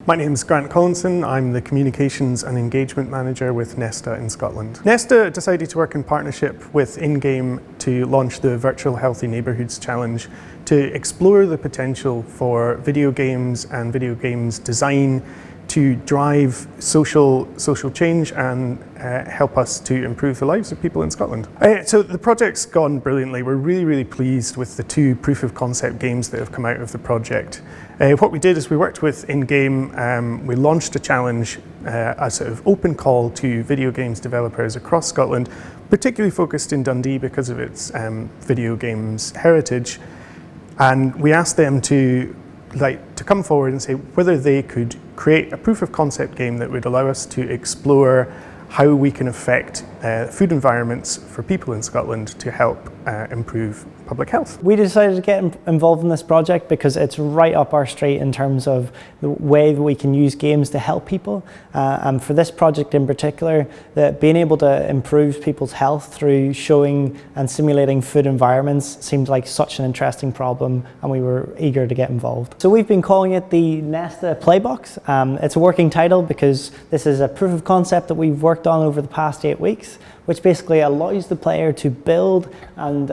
My name is Grant Collinson. I'm the Communications and Engagement Manager with Nesta in Scotland. Nesta decided to work in partnership with InGAME to launch the Virtual Healthy Neighbourhoods Challenge to explore the potential for video games and video games design to drive social change and help us to improve the lives of people in Scotland. So the project's gone brilliantly. We're really pleased with the 2 proof of concept games that have come out of the project. What we did is we worked with InGAME, we launched a challenge, a sort of open call to video games developers across Scotland, particularly focused in Dundee because of its video games heritage. And we asked them to come forward and say whether they could create a proof of concept game that would allow us to explore how we can affect food environments for people in Scotland to help improve public health. We decided to get involved in this project because it's right up our street in terms of the way that we can use games to help people. And for this project in particular, that being able to improve people's health through showing and simulating food environments seemed like such an interesting problem, and we were eager to get involved. So we've been calling it the Nesta Playbox. It's a working title because this is a proof of concept that we've worked on over the past 8 weeks, which basically allows the player to build and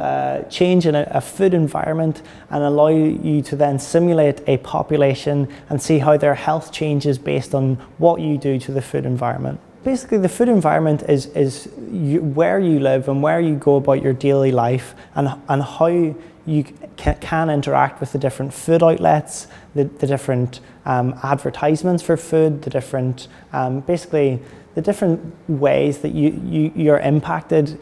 change in a food environment and allow you to then simulate a population and see how their health changes based on what you do to the food environment. Basically, the food environment is where you live and where you go about your daily life and how you can interact with the different food outlets, the different advertisements for food, the different, basically, the different ways that you're impacted,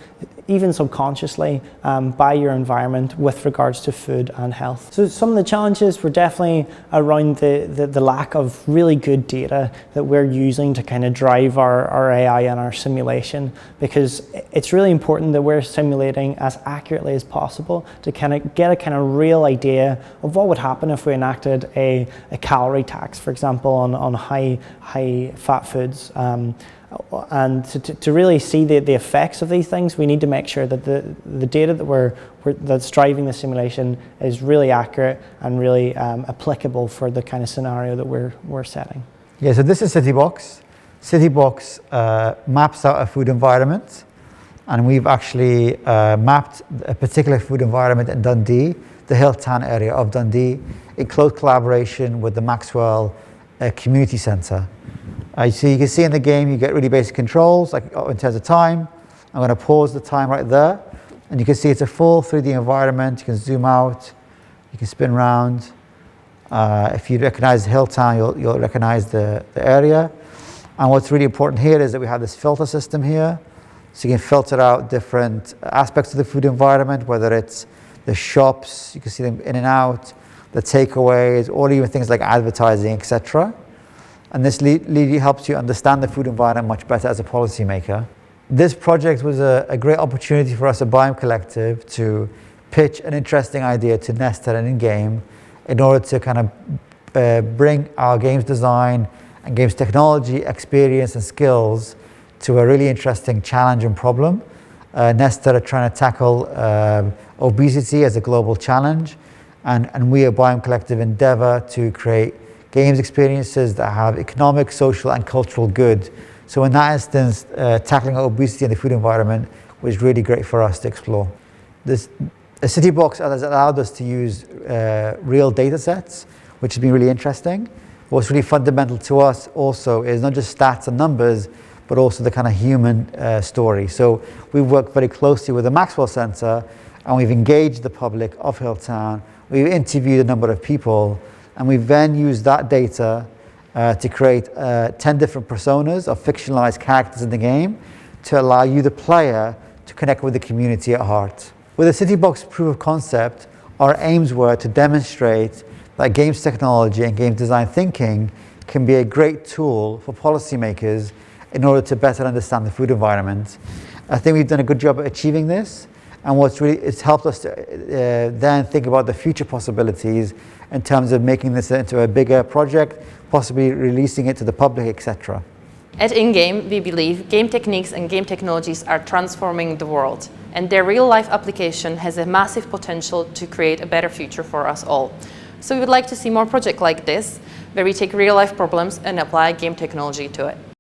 even subconsciously, by your environment with regards to food and health. So some of the challenges were definitely around the lack of really good data that we're using to kind of drive our AI and our simulation, because it's really important that we're simulating as accurately as possible to kind of get a kind of real idea of what would happen if we enacted a calorie tax, for example, on high fat foods. And to really see the effects of these things, we need to make sure that the data that's driving the simulation is really accurate and really applicable for the kind of scenario that we're setting. Yeah, so this is CityBox. CityBox maps out a food environment, and we've actually mapped a particular food environment in Dundee, the Hilltown area of Dundee, in close collaboration with the Maxwell Community Centre. So you can see in the game you get really basic controls, like in terms of time. I'm going to pause the time right there, and you can see it's a full 3D environment. You can zoom out, you can spin around. If you recognize Hilltown, you'll recognize the area. And what's really important here is that we have this filter system here, so you can filter out different aspects of the food environment, whether it's the shops, you can see them in and out, the takeaways, or even things like advertising, etc. And this really helps you understand the food environment much better as a policymaker. This project was a great opportunity for us at Biome Collective to pitch an interesting idea to Nesta and InGAME in order to kind of bring our games design and games technology experience and skills to a really interesting challenge and problem. Nesta are trying to tackle obesity as a global challenge, and we at Biome Collective endeavour to create games experiences that have economic, social and cultural good. So in that instance, tackling obesity in the food environment was really great for us to explore. A CityBox has allowed us to use real data sets, which has been really interesting. What's really fundamental to us also is not just stats and numbers, but also the kind of human story. So we've worked very closely with the Maxwell Centre, and we've engaged the public of Hilltown. We've interviewed a number of people, and we've then used that data to create 10 different personas of fictionalized characters in the game to allow you, the player, to connect with the community at heart. With the CityBox proof of concept, our aims were to demonstrate that games technology and games design thinking can be a great tool for policymakers in order to better understand the food environment. I think we've done a good job at achieving this, and it's helped us to then think about the future possibilities in terms of making this into a bigger project, possibly releasing it to the public, etc. At InGAME, we believe game techniques and game technologies are transforming the world, and their real-life application has a massive potential to create a better future for us all. So we would like to see more projects like this, where we take real-life problems and apply game technology to it.